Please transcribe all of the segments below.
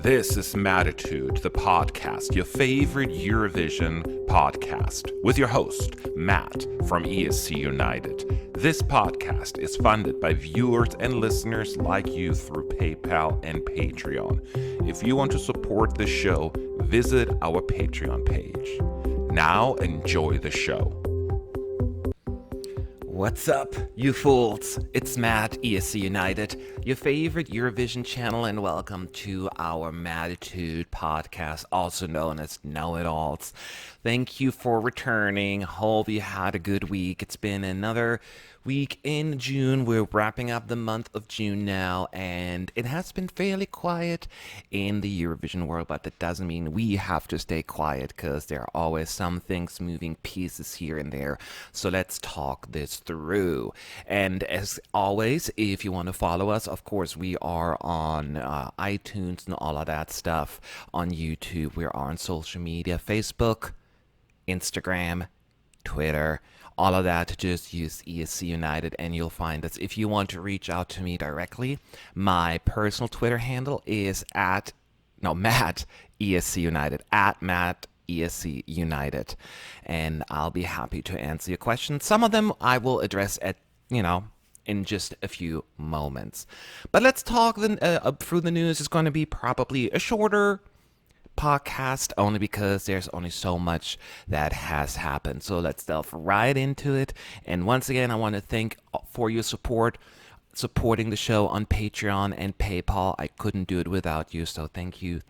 This is Mattitude, the podcast, your favorite Eurovision podcast, with your host, Matt from ESC United. This podcast is funded by viewers and listeners like you through PayPal and Patreon. If you want to support the show, visit our Patreon page. Now enjoy the show. What's up, you fools? It's Matt, ESC United, your favorite Eurovision channel, and welcome to our Mattitude podcast, also known as Know-It-Alls. Thank you for returning. Hope you had a good week. It's been another week in June. We're wrapping up the month of June now, and it has been fairly quiet in the Eurovision world, but that doesn't mean we have to stay quiet, because there are always some things, moving pieces here and there. So let's talk this through. And as always, if you want to follow us, of course, we are on iTunes and all of that stuff. On YouTube, we're on social media, Facebook, Instagram, Twitter, all of that. Just use ESC United and you'll find us. If you want to reach out to me directly, my personal Twitter handle is Matt ESC United, at Matt ESC United, and I'll be happy to answer your questions. Some of them I will address in just a few moments. But let's talk through the news. It's going to be probably a shorter podcast, only because there's only so much that has happened. So let's delve right into it. And once again, I want to thank for your supporting the show on Patreon and PayPal. I couldn't do it without you, so thank you.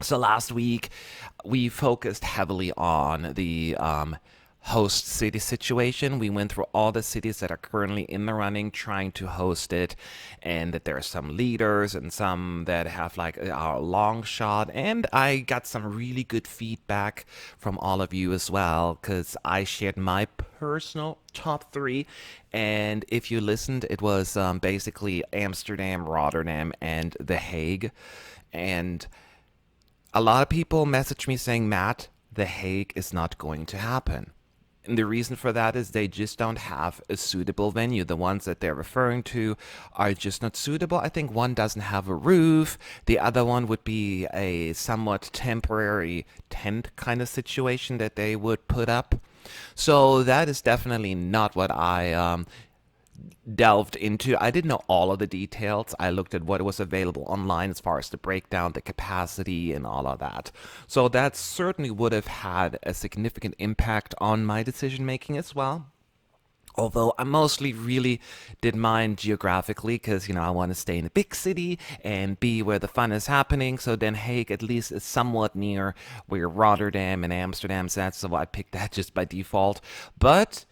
So last week, we focused heavily on the host city situation. We went through all the cities that are currently in the running trying to host it, and that there are some leaders and some that have like a long shot. And I got some really good feedback from all of you as well, because I shared my personal top three. And if you listened, it was basically Amsterdam, Rotterdam, and The Hague. And a lot of people messaged me saying, Matt, The Hague is not going to happen. And the reason for that is they just don't have a suitable venue. The ones that they're referring to are just not suitable. I think one doesn't have a roof. The other one would be a somewhat temporary tent kind of situation that they would put up. So that is definitely not what I delved into. I didn't know all of the details. I looked at what was available online as far as the breakdown, the capacity, and all of that. So that certainly would have had a significant impact on my decision making as well. Although I mostly really did mine geographically, because, I want to stay in a big city and be where the fun is happening. So Den Haag at least is somewhat near where Rotterdam and Amsterdam's at. So I picked that just by default. But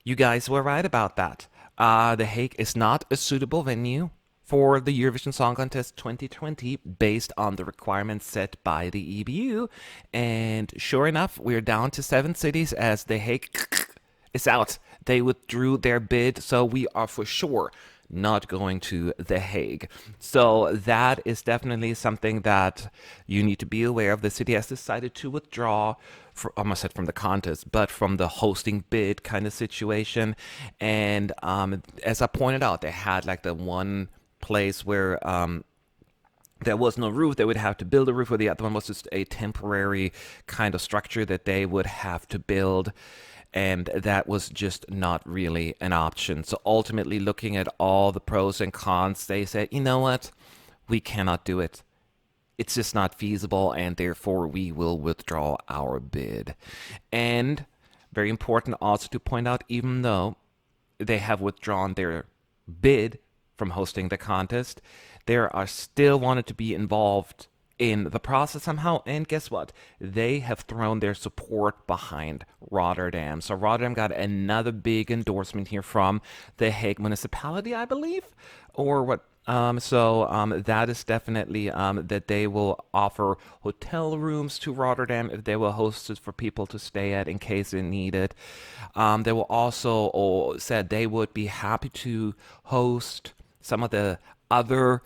you guys were right about that. The Hague is not a suitable venue for the Eurovision Song Contest 2020 based on the requirements set by the EBU. And sure enough, we're down to 7 cities as The Hague is out. They withdrew their bid, so we are for sure not going to The Hague. So that is definitely something that you need to be aware of. The city has decided to withdraw, almost said from the contest, but from the hosting bid kind of situation. And as I pointed out, they had like the one place where there was no roof. They would have to build a roof, or the other one was just a temporary kind of structure that they would have to build. And that was just not really an option. So ultimately, looking at all the pros and cons, they said, you know what? We cannot do it. It's just not feasible, and therefore we will withdraw our bid. And very important also to point out, even though they have withdrawn their bid from hosting the contest, they are still wanted to be involved in the process somehow. And guess what? They have thrown their support behind Rotterdam. So Rotterdam got another big endorsement here from the Hague municipality, I believe, or what. That is definitely that they will offer hotel rooms to Rotterdam if they will host it for people to stay at in case they need it. They will also said they would be happy to host some of the other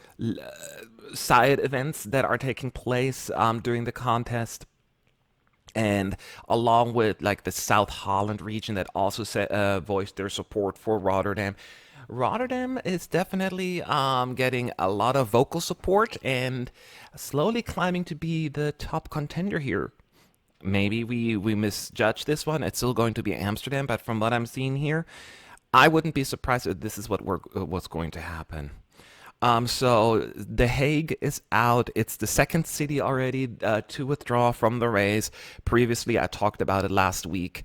side events that are taking place during the contest. And along with like the South Holland region that also voiced their support for Rotterdam. Rotterdam is definitely getting a lot of vocal support and slowly climbing to be the top contender here. Maybe we misjudged this one. It's still going to be Amsterdam, but from what I'm seeing here, I wouldn't be surprised if this is what's going to happen. So The Hague is out. It's the second city already to withdraw from the race. Previously, I talked about it last week.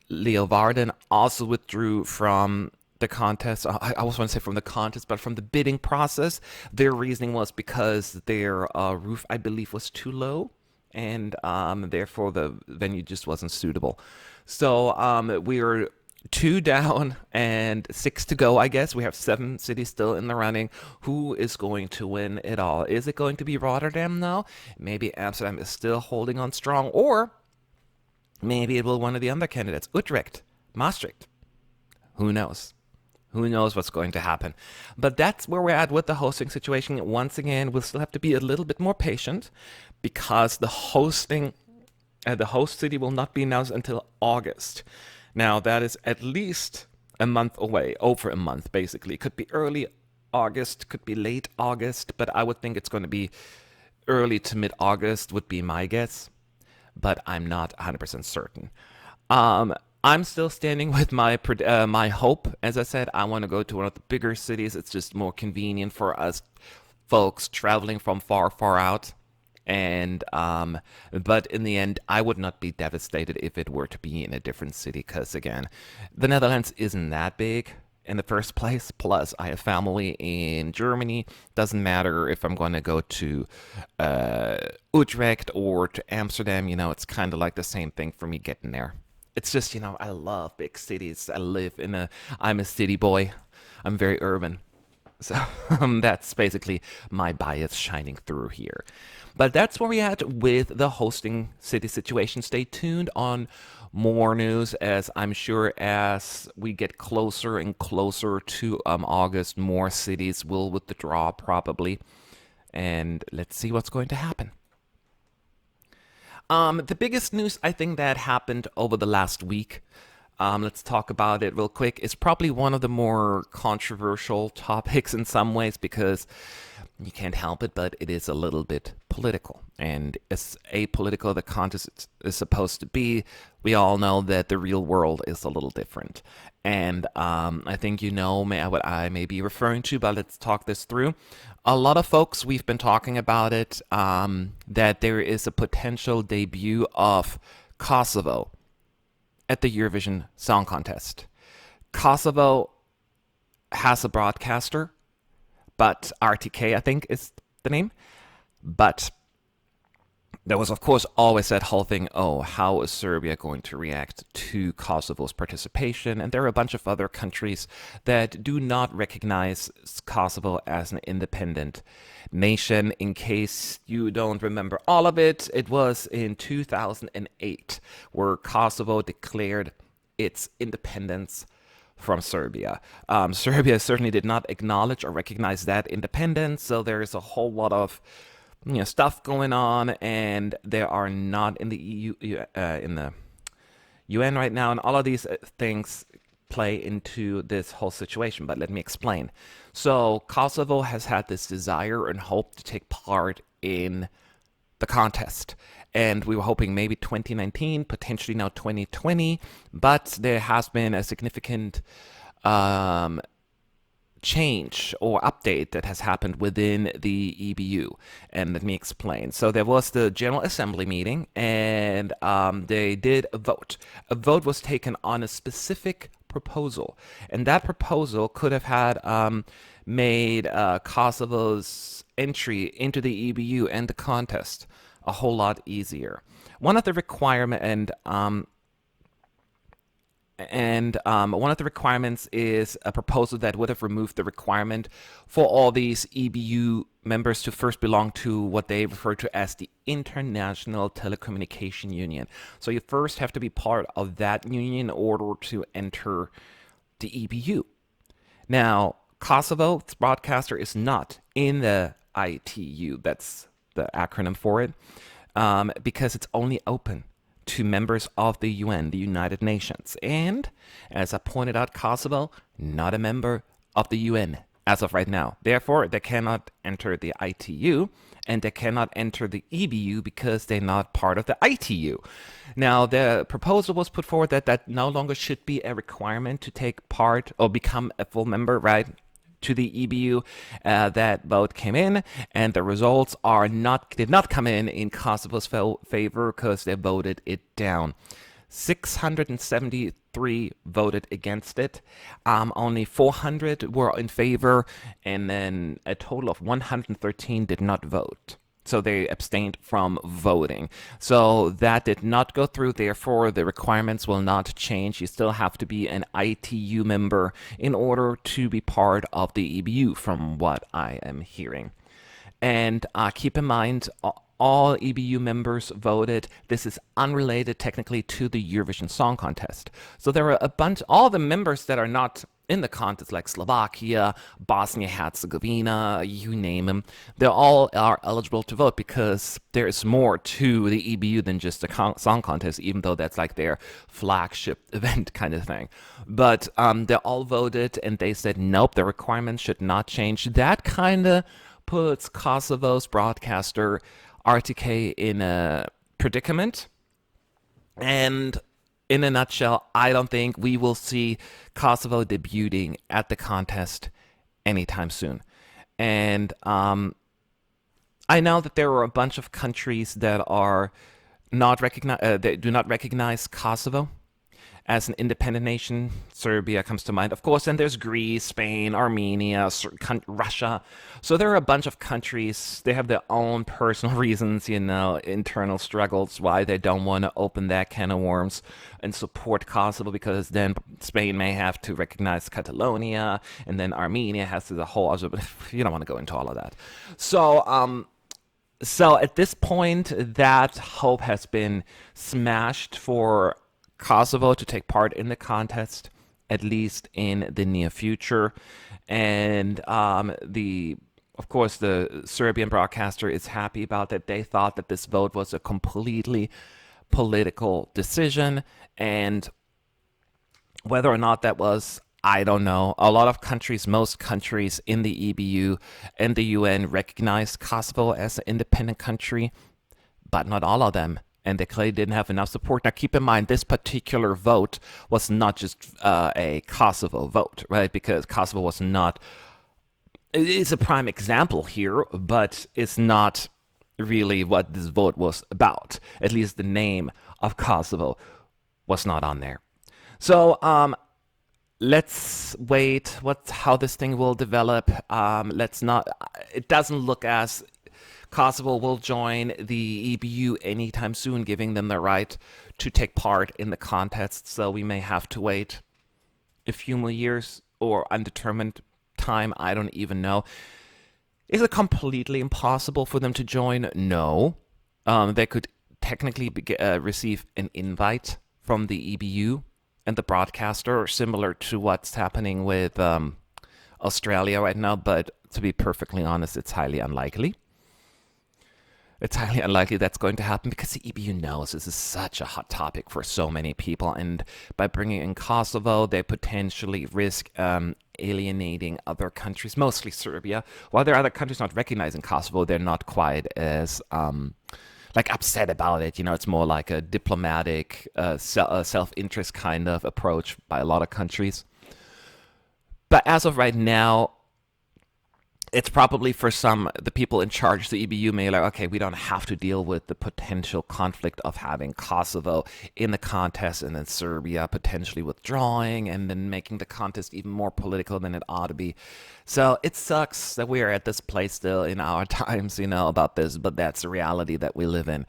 Leeuwarden also withdrew from the contest. I always want to say from the contest, but from the bidding process. Their reasoning was because their roof, I believe, was too low, and therefore the venue just wasn't suitable. So we are two down and six to go, I guess. We have seven cities still in the running. Who is going to win it all? Is it going to be Rotterdam now? Maybe Amsterdam is still holding on strong, or maybe it will one of the other candidates. Utrecht, Maastricht. Who knows? Who knows what's going to happen? But that's where we're at with the hosting situation. Once again, we'll still have to be a little bit more patient because the host city will not be announced until August. Now, that is at least a month away, over a month, basically. It could be early August, could be late August, but I would think it's going to be early to mid-August would be my guess, but I'm not 100% certain. I'm still standing with my hope. As I said, I want to go to one of the bigger cities. It's just more convenient for us folks traveling from far, far out. And but in the end, I would not be devastated if it were to be in a different city, because again, the Netherlands isn't that big in the first place. Plus, I have family in Germany. Doesn't matter if I'm going to go to Utrecht or to Amsterdam. It's kind of like the same thing for me getting there. It's just, I love big cities. I'm a city boy. I'm very urban. So that's basically my bias shining through here. But that's where we're at with the hosting city situation. Stay tuned on more news, as I'm sure as we get closer and closer to August, more cities will withdraw probably. And let's see what's going to happen. The biggest news I think that happened over the last week, let's talk about it real quick. It's probably one of the more controversial topics in some ways because you can't help it, but it is a little bit political. And as apolitical the contest is supposed to be, we all know that the real world is a little different. And I think what I may be referring to, but let's talk this through. A lot of folks, we've been talking about it, that there is a potential debut of Kosovo at the Eurovision Song Contest. Kosovo has a broadcaster, but RTK, I think, is the name. But there was, of course, always that whole thing, how is Serbia going to react to Kosovo's participation? And there are a bunch of other countries that do not recognize Kosovo as an independent nation. In case you don't remember all of it, it was in 2008 where Kosovo declared its independence from Serbia. Serbia certainly did not acknowledge or recognize that independence, so there is a whole lot of stuff going on, and they are not in the EU, in the UN right now, and all of these things play into this whole situation. But let me explain. So Kosovo has had this desire and hope to take part in the contest. And we were hoping maybe 2019, potentially now 2020, but there has been a significant change or update that has happened within the EBU. And let me explain. So there was the General Assembly meeting, and they did a vote. A vote was taken on a specific proposal, and that proposal could have had made Kosovo's entry into the EBU and the contest a whole lot easier. One of the requirements is a proposal that would have removed the requirement for all these EBU members to first belong to what they refer to as the International Telecommunication Union. So you first have to be part of that union in order to enter the EBU. Now, Kosovo's broadcaster is not in the ITU. That's the acronym for it, because it's only open to members of the UN, the United Nations. And as I pointed out, Kosovo, not a member of the UN as of right now. Therefore, they cannot enter the ITU and they cannot enter the EBU because they're not part of the ITU. Now, the proposal was put forward that no longer should be a requirement to take part or become a full member, right? To the EBU. That vote came in, and the results did not come in Kosovo's favor because they voted it down. 673 voted against it. Only 400 were in favor, and then a total of 113 did not vote. So they abstained from voting. So that did not go through. Therefore, the requirements will not change. You still have to be an ITU member in order to be part of the EBU, from what I am hearing. And keep in mind, all EBU members voted. This is unrelated technically to the Eurovision Song Contest. So there are all the members that are not in the contest, like Slovakia, Bosnia-Herzegovina, you name them, they all are eligible to vote because there's more to the EBU than just a song contest, even though that's like their flagship event kind of thing. But they all voted and they said, nope, the requirements should not change. That kind of puts Kosovo's broadcaster RTK in a predicament. And in a nutshell, I don't think we will see Kosovo debuting at the contest anytime soon. And I know that there are a bunch of countries that are that do not recognize Kosovo as an independent nation. Serbia comes to mind, of course, and there's Greece, Spain, Armenia, Russia. So there are a bunch of countries. They have their own personal reasons, internal struggles, why they don't want to open that can of worms and support Kosovo, because then Spain may have to recognize Catalonia, and then Armenia has to the whole other. You don't want to go into all of that. So at this point, that hope has been smashed for Kosovo to take part in the contest, at least in the near future. And of course, the Serbian broadcaster is happy about that. They thought that this vote was a completely political decision, and whether or not that was, I don't know. A lot of countries, most countries in the EBU and the UN recognize Kosovo as an independent country, but not all of them. And they clearly didn't have enough support. Now, keep in mind, this particular vote was not just a Kosovo vote, right? Because Kosovo was not. It's a prime example here, but it's not really what this vote was about. At least the name of Kosovo was not on there. So let's wait. How this thing will develop. Let's not. It doesn't look as Kosovo will join the EBU anytime soon, giving them the right to take part in the contest. So we may have to wait a few more years or undetermined time. I don't even know. Is it completely impossible for them to join? No. They could technically receive an invite from the EBU and the broadcaster, similar to what's happening with Australia right now. But to be perfectly honest, it's highly unlikely. It's highly unlikely that's going to happen because the EBU knows this is such a hot topic for so many people. And by bringing in Kosovo, they potentially risk alienating other countries, mostly Serbia. While there are other countries not recognizing Kosovo, they're not quite as upset about it. It's more like a diplomatic, self-interest kind of approach by a lot of countries. But as of right now, it's probably for the people in charge, the EBU may like, okay, we don't have to deal with the potential conflict of having Kosovo in the contest and then Serbia potentially withdrawing and then making the contest even more political than it ought to be. So it sucks that we are at this place still in our times, about this, but that's the reality that we live in.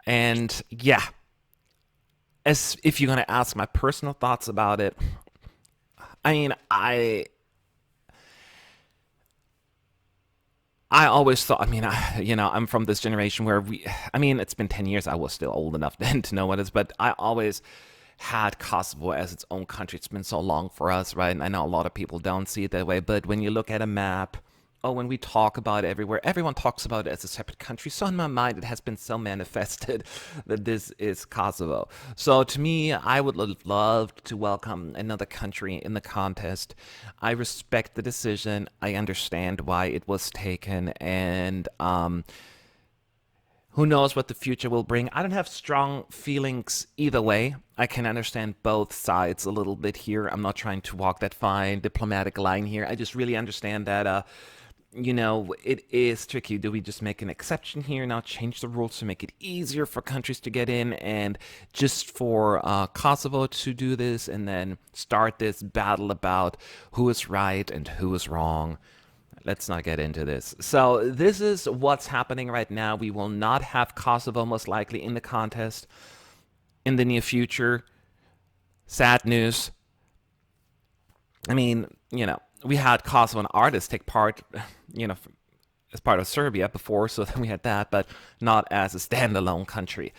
And yeah, as if you're going to ask my personal thoughts about it, I always thought, I'm from this generation where it's been 10 years. I was still old enough then to know what it is, but I always had Kosovo as its own country. It's been so long for us, right? And I know a lot of people don't see it that way, but when you look at a map when we talk about it everywhere, everyone talks about it as a separate country. So in my mind, it has been so manifested that this is Kosovo. So to me, I would love to welcome another country in the contest. I respect the decision. I understand why it was taken, and who knows what the future will bring. I don't have strong feelings either way. I can understand both sides a little bit here. I'm not trying to walk that fine diplomatic line here. I just really understand that, it is tricky. Do we just make an exception here now, change the rules to make it easier for countries to get in, and just for Kosovo to do this, and then start this battle about who is right and who is wrong? Let's not get into this. So this is what's happening right now. We will not have Kosovo most likely in the contest in the near future. Sad news. I mean, we had Kosovan artists take part, as part of Serbia before, so then we had that, but not as a standalone country.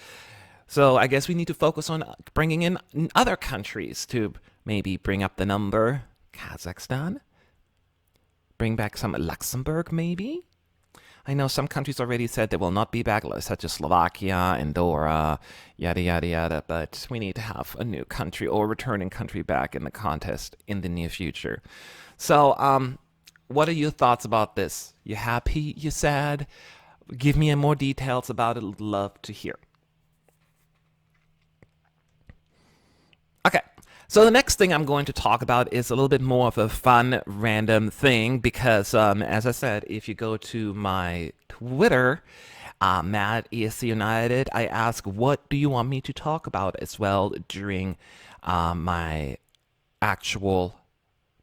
So I guess we need to focus on bringing in other countries to maybe bring up the number. Kazakhstan. Bring back some Luxembourg, maybe? I know some countries already said they will not be back, such as Slovakia, Andorra, yada, yada, yada. But we need to have a new country or returning country back in the contest in the near future. So, what are your thoughts about this? You happy? You sad? Give me more details about it. Love to hear. Okay. So the next thing I'm going to talk about is a little bit more of a fun, random thing because, as I said, if you go to my Twitter, Matt ESC United, I ask, what do you want me to talk about as well during my actual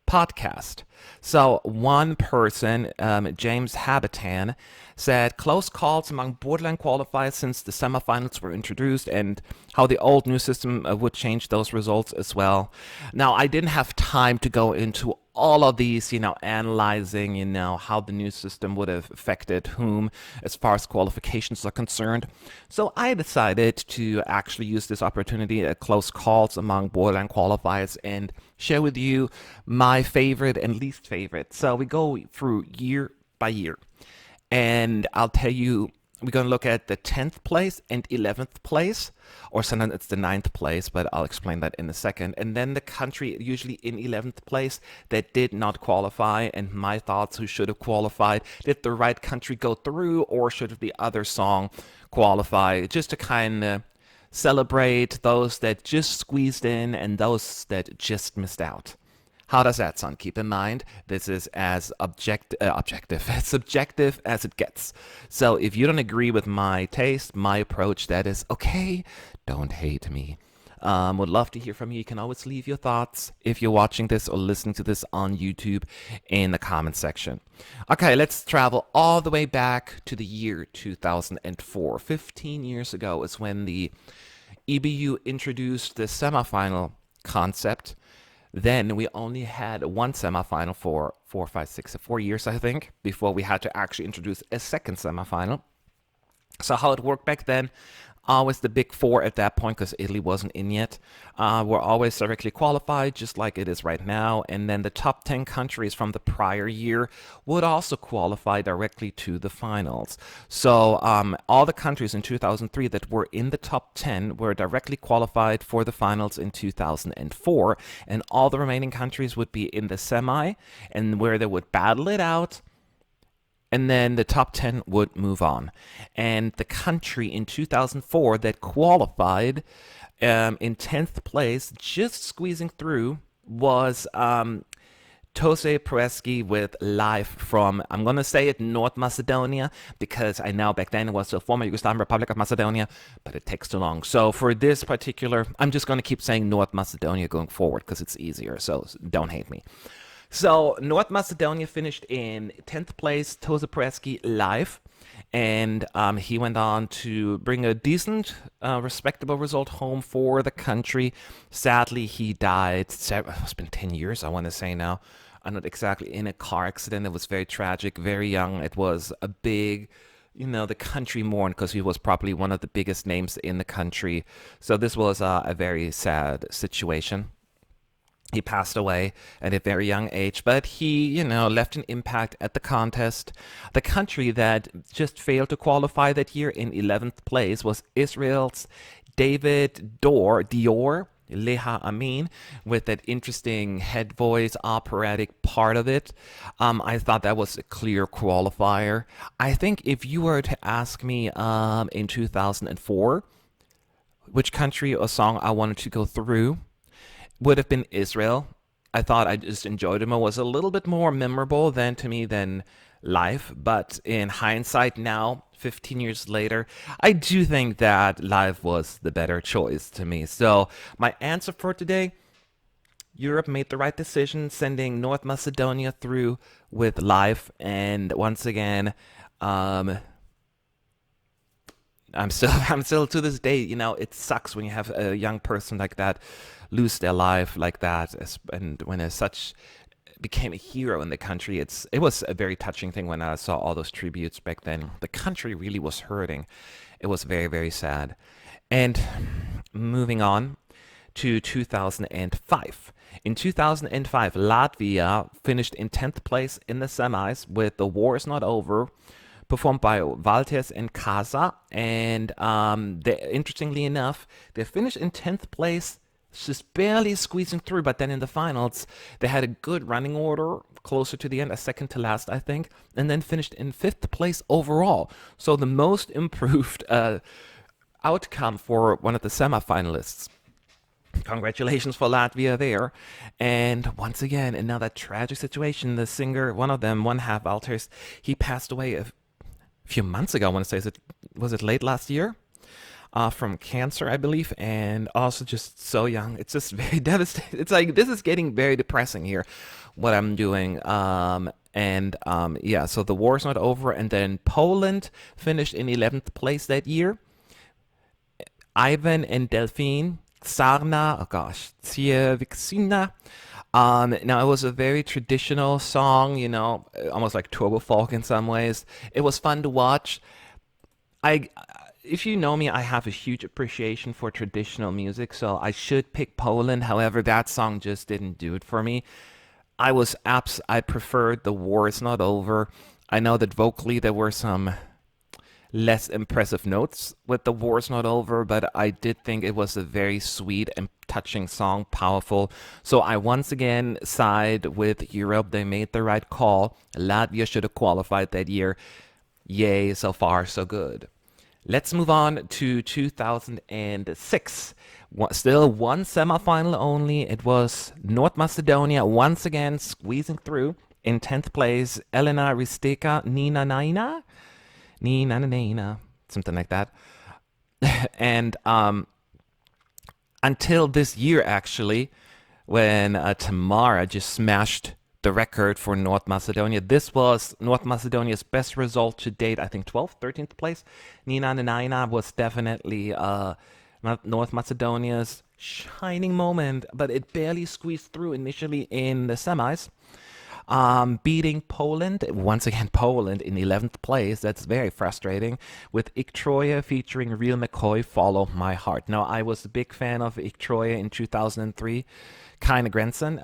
podcast? So one person, James Habitan, said close calls among borderline qualifiers since the semifinals were introduced and how the old new system would change those results as well. Now, I didn't have time to go into all of these, analyzing, how the new system would have affected whom as far as qualifications are concerned. So I decided to actually use this opportunity at close calls among borderline qualifiers and share with you my favorite and least favorite. So we go through year by year. And I'll tell you, we're going to look at the 10th place and 11th place, or sometimes it's the 9th place, but I'll explain that in a second. And then the country usually in 11th place that did not qualify, and my thoughts who should have qualified. Did the right country go through, or should the other song qualify? Just to kind of celebrate those that just squeezed in and those that just missed out. How does that sound? Keep in mind, this is as as subjective as it gets. So if you don't agree with my taste, my approach, that is okay. Don't hate me. Would love to hear from you. You can always leave your thoughts if you're watching this or listening to this on YouTube in the comment section. Okay, let's travel all the way back to the year 2004. 15 years ago is when the EBU introduced the semifinal concept. Then we only had one semifinal for 4 years, I think, before we had to actually introduce a second semifinal. So how it worked back then, always the big four at that point, because Italy wasn't in yet, were always directly qualified, just like it is right now. And then the top 10 countries from the prior year would also qualify directly to the finals. So all the countries in 2003 that were in the top 10 were directly qualified for the finals in 2004. And all the remaining countries would be in the semi, and where they would battle it out. And then the top 10 would move on. And the country in 2004 that qualified in 10th place, just squeezing through, was Tose Proeski with Live from, I'm going to say it, North Macedonia, because I know back then it was the former Yugoslav Republic of Macedonia, but it takes too long. So for this particular, I'm just going to keep saying North Macedonia going forward because it's easier, so don't hate me. So North Macedonia finished in 10th place, Tose Proeski Live, and he went on to bring a decent, respectable result home for the country. Sadly, he died, it's been 10 years, I want to say now. I'm not exactly in a car accident. It was very tragic, very young. It was a big, the country mourned because he was probably one of the biggest names in the country. So this was a very sad situation. He passed away at a very young age, but he, left an impact at the contest. The country that just failed to qualify that year in 11th place was Israel's Dior, Leha Amin, with that interesting head voice, operatic part of it. I thought that was a clear qualifier. I think if you were to ask me in 2004 which country or song I wanted to go through, would have been Israel. I thought I just enjoyed him. It was a little bit more memorable than Live, but in hindsight now, 15 years later, I do think that Live was the better choice to me. So my answer for today, Europe made the right decision sending North Macedonia through with Live, and once again, I'm still to this day, it sucks when you have a young person like that lose their life like that, and when there's such became a hero in the country. It was a very touching thing when I saw all those tributes back then. The country really was hurting. It was very, very sad. And moving on to 2005. In 2005, Latvia finished in 10th place in the semis with The War Is Not Over, performed by Valters and Casa. And interestingly enough, they finished in 10th place, just barely squeezing through, but then in the finals, they had a good running order, closer to the end, a second to last, I think, and then finished in 5th place overall. So the most improved outcome for one of the semifinalists. Congratulations for Latvia there. And once again, another tragic situation. The singer, one half, Valters, he passed away a few months ago, I want to say. Was it late last year? From cancer, I believe, and also just so young. It's just very devastating. It's like, this is getting very depressing here, what I'm doing. So The War Is Not Over, and then Poland finished in 11th place that year. Ivan and Delphine, Sarna, Ciewiczina. Now, it was a very traditional song, almost like turbo folk in some ways. It was fun to watch. If you know me, I have a huge appreciation for traditional music, so I should pick Poland. However, that song just didn't do it for me. I preferred The War Is Not Over. I know that vocally there were some less impressive notes with The War Is Not Over, but I did think it was a very sweet and touching song, powerful. So I once again side with Europe. They made the right call. Latvia should have qualified that year. Yay, so far so good. Let's move on to 2006. Still one semifinal only. It was North Macedonia once again squeezing through in 10th place. Elena Risteka, Nina Naina, something like that. And until this year, actually, when Tamara just smashed the record for North Macedonia. This was North Macedonia's best result to date, I think 12th, 13th place. Nina Naina was definitely North Macedonia's shining moment, but it barely squeezed through initially in the semis. Beating Poland, once again Poland in 11th place. That's very frustrating. With Ik Troje featuring Real McCoy, Follow My Heart. Now, I was a big fan of Ik Troje in 2003. Keine Grenzen.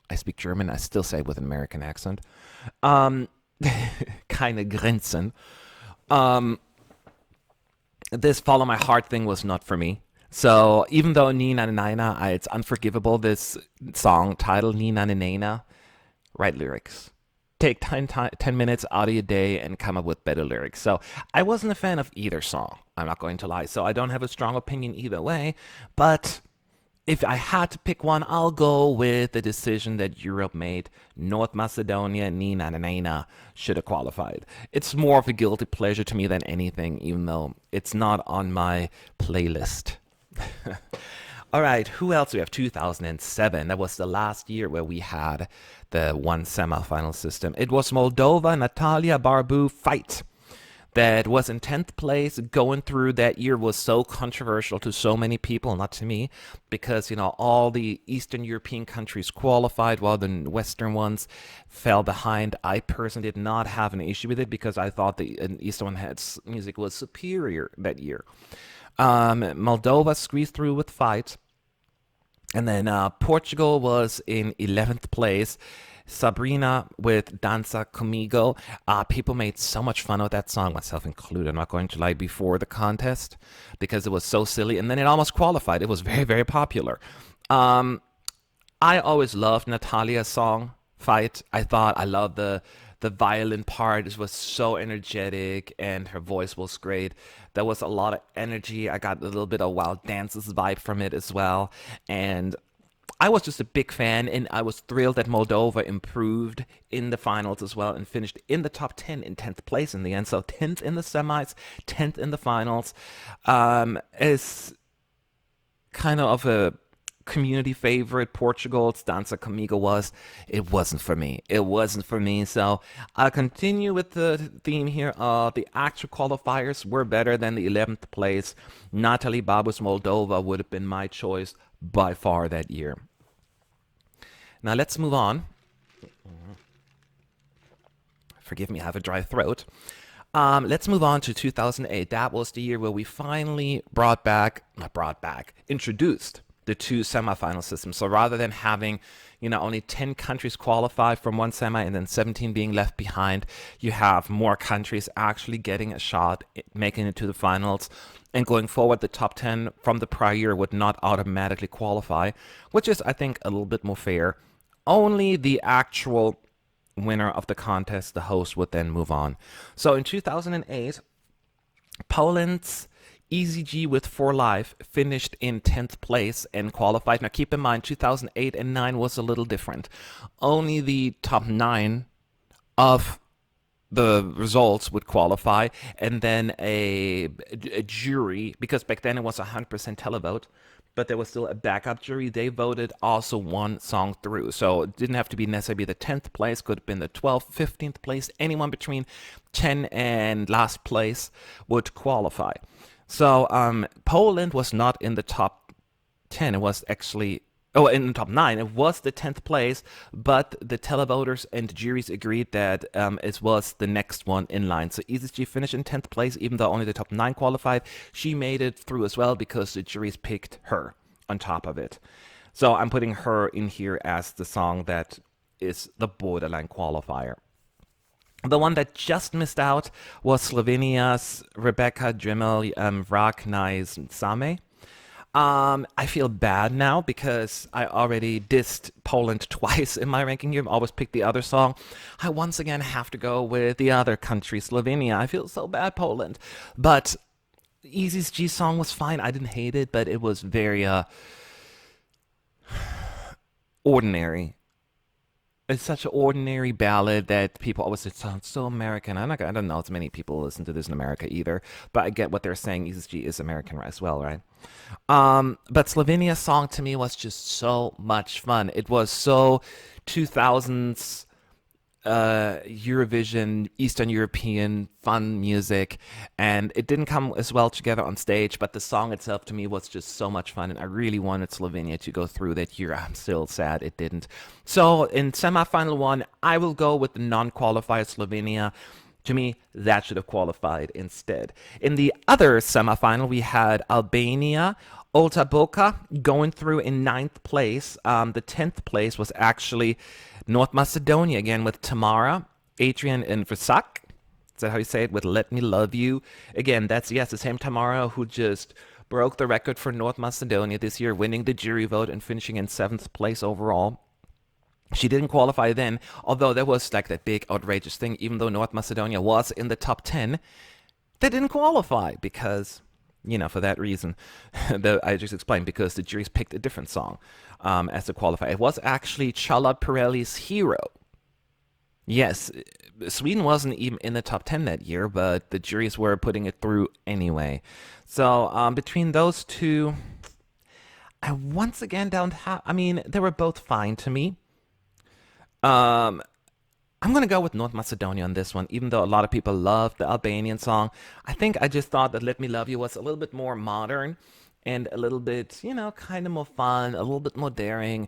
I speak German. I still say it with an American accent. Keine Grenzen. This Follow My Heart thing was not for me. So even though Nina Nina, it's unforgivable, this song title, Nina Nina, write lyrics. Take 10 minutes out of your day and come up with better lyrics. So I wasn't a fan of either song. I'm not going to lie. So I don't have a strong opinion either way. But if I had to pick one, I'll go with the decision that Europe made. North Macedonia, Nina Nina should have qualified. It's more of a guilty pleasure to me than anything, even though it's not on my playlist. All right, who else? We have 2007. That was the last year where we had the one semifinal system. It was Moldova, Natalia Barbu, Fight. That was in 10th place. Going through that year was so controversial to so many people, not to me, because, all the Eastern European countries qualified while the Western ones fell behind. I personally did not have an issue with it because I thought the Eastern one's music was superior that year. Moldova squeezed through with Fight. And then Portugal was in 11th place. Sabrina with Danza Comigo. People made so much fun of that song, myself included. I'm not going to lie, before the contest because it was so silly. And then it almost qualified. It was very, very popular. I always loved Natalia's song Fight. I loved the violin part. It was so energetic and her voice was great. There was a lot of energy. I got a little bit of Wild Dances vibe from it as well. And I was just a big fan, and I was thrilled that Moldova improved in the finals as well and finished in the top 10 in 10th place in the end. So 10th in the semis, 10th in the finals. Is kind of a community favorite. Portugal's Dança Comigo was. It wasn't for me. It wasn't for me. So I'll continue with the theme here. The actual qualifiers were better than the 11th place. Natalie Babu's Moldova would have been my choice by far that year. Now let's move on. Forgive me, I have a dry throat. Let's move on to 2008. That was the year where we finally introduced the two semifinal systems. So rather than having, only 10 countries qualify from one semi and then 17 being left behind, you have more countries actually getting a shot, making it to the finals. And going forward, the top 10 from the prior year would not automatically qualify, which is, I think, a little bit more fair. Only the actual winner of the contest, the host, would then move on. So in 2008, Poland's EZG with For Life finished in 10th place and qualified. Now keep in mind, 2008 and 9 was a little different. Only the top 9 of the results would qualify, and then a jury, because back then it was 100% televote, but there was still a backup jury. They voted also one song through. So it didn't have to be necessarily the 10th place, could have been the 12th, 15th place. Anyone between 10 and last place would qualify. So Poland was not in the top 10. It was actually, in the top 9. It was the 10th place, but the televoters and the juries agreed that it was the next one in line. So EZG finished in 10th place, even though only the top 9 qualified. She made it through as well because the juries picked her on top of it. So I'm putting her in here as the song that is the borderline qualifier. The one that just missed out was Slovenia's Rebecca Dremel Vrak Same. I feel bad now because I already dissed Poland twice in my ranking here. I always pick the other song. I once again have to go with the other country, Slovenia. I feel so bad, Poland. But Easy's G song was fine. I didn't hate it, but it was very ordinary. It's such an ordinary ballad that people always say, it sounds so American. I don't know as many people listen to this in America either, but I get what they're saying. ESG is American as well, right? But Slovenia's song to me was just so much fun. It was so 2000s Eurovision, Eastern European fun music, and it didn't come as well together on stage, but the song itself to me was just so much fun, and I really wanted Slovenia to go through that year. I'm still sad it didn't. So in semifinal 1, I will go with the non-qualified Slovenia. To me, that should have qualified instead. In the other semifinal, we had Albania, Olta Boca going through in 9th place. The 10th place was actually North Macedonia, again with Tamara, Adrian, and Vrsak. Is that how you say it? With Let Me Love You. Again, that's, yes, the same Tamara who just broke the record for North Macedonia this year, winning the jury vote and finishing in 7th place overall. She didn't qualify then, although there was like that big outrageous thing. Even though North Macedonia was in the top 10, they didn't qualify because, for that reason that I just explained, because the juries picked a different song as the qualifier. It was actually Charlotte Pirelli's Hero. Yes, Sweden wasn't even in the top 10 that year, but the juries were putting it through anyway. So between those two, I once again don't have, they were both fine to me. I'm going to go with North Macedonia on this one, even though a lot of people love the Albanian song. I think I just thought that Let Me Love You was a little bit more modern and a little bit, kind of more fun, a little bit more daring.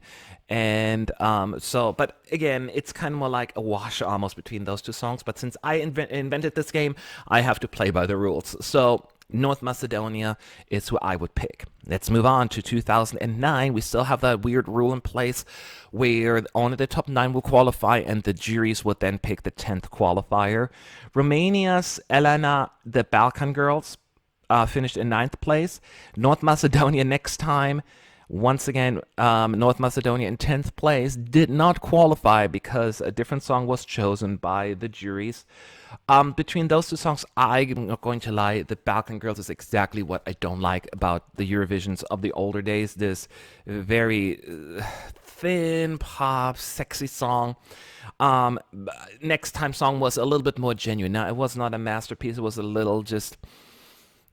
And but again, it's kind of more like a wash almost between those two songs. But since I invented this game, I have to play by the rules. So North Macedonia is who I would pick. Let's move on to 2009. We still have that weird rule in place where only the top 9 will qualify and the juries would then pick the 10th qualifier. Romania's Elena, the Balkan Girls, finished in 9th place. North Macedonia next time. Once again, North Macedonia in 10th place did not qualify because a different song was chosen by the juries. Between those two songs, I'm not going to lie, the Balkan Girls is exactly what I don't like about the Eurovisions of the older days. This very thin pop, sexy song. Next time song was a little bit more genuine. Now, it was not a masterpiece. It was a little just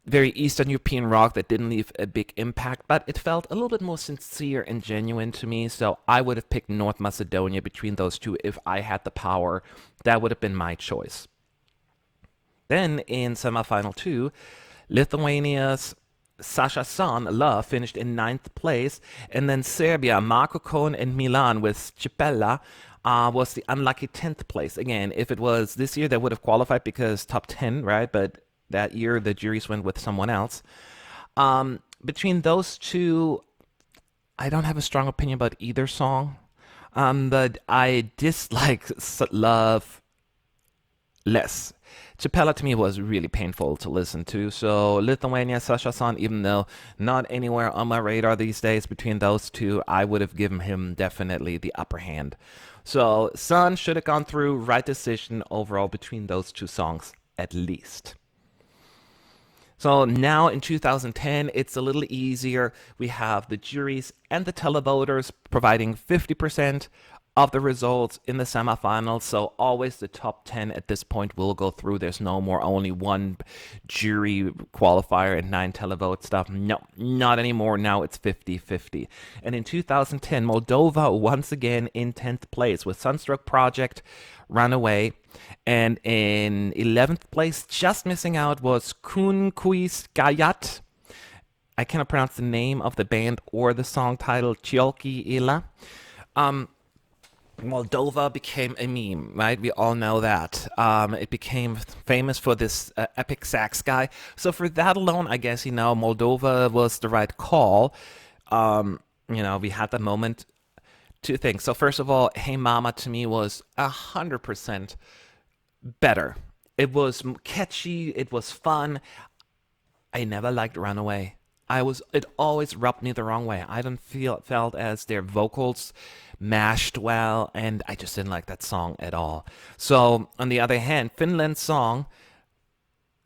very Eastern European rock that didn't leave a big impact, but it felt a little bit more sincere and genuine to me, so I would have picked North Macedonia between those two if I had the power. That would have been my choice. Then in semifinal 2, Lithuania's Sasha Son, Love, finished in 9th place, and then Serbia, Marko Kohn and Milan with Cipella was the unlucky 10th place. Again, if it was this year, they would have qualified because top 10, right? But that year, the juries went with someone else. Between those two, I don't have a strong opinion about either song, but I dislike Love less. Chapella to me was really painful to listen to. So Lithuania, Sasha Son, even though not anywhere on my radar these days, between those two, I would have given him definitely the upper hand. So Son should have gone through. Right decision overall between those two songs, at least. So now in 2010, it's a little easier. We have the juries and the televoters providing 50% of the results in the semifinals. So always the top 10 at this point will go through. There's no more only one jury qualifier and 9 televote stuff. No, not anymore. Now it's 50-50. And in 2010, Moldova once again in 10th place with Sunstroke Project, Runaway. And in 11th place, just missing out, was Kunkuis Gayat. I cannot pronounce the name of the band or the song title, Ciolki Ila. Moldova became a meme, right? We all know that. It became famous for this epic sax guy. So for that alone, I guess, Moldova was the right call. We had that moment. Two things. So first of all, Hey Mama to me was 100% better. It was catchy. It was fun. I never liked Runaway. It always rubbed me the wrong way. I didn't felt as their vocals mashed well, and I just didn't like that song at all. So on the other hand, Finland's song,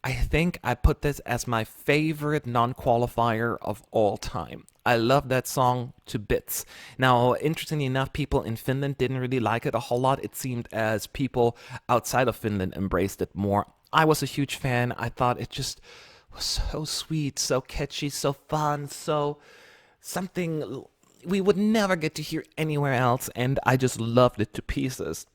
I think I put this as my favorite non-qualifier of all time. I love that song to bits. Now, interestingly enough, people in Finland didn't really like it a whole lot. It seemed as people outside of Finland embraced it more. I was a huge fan. I thought it just was so sweet, so catchy, so fun, so something we would never get to hear anywhere else, and I just loved it to pieces.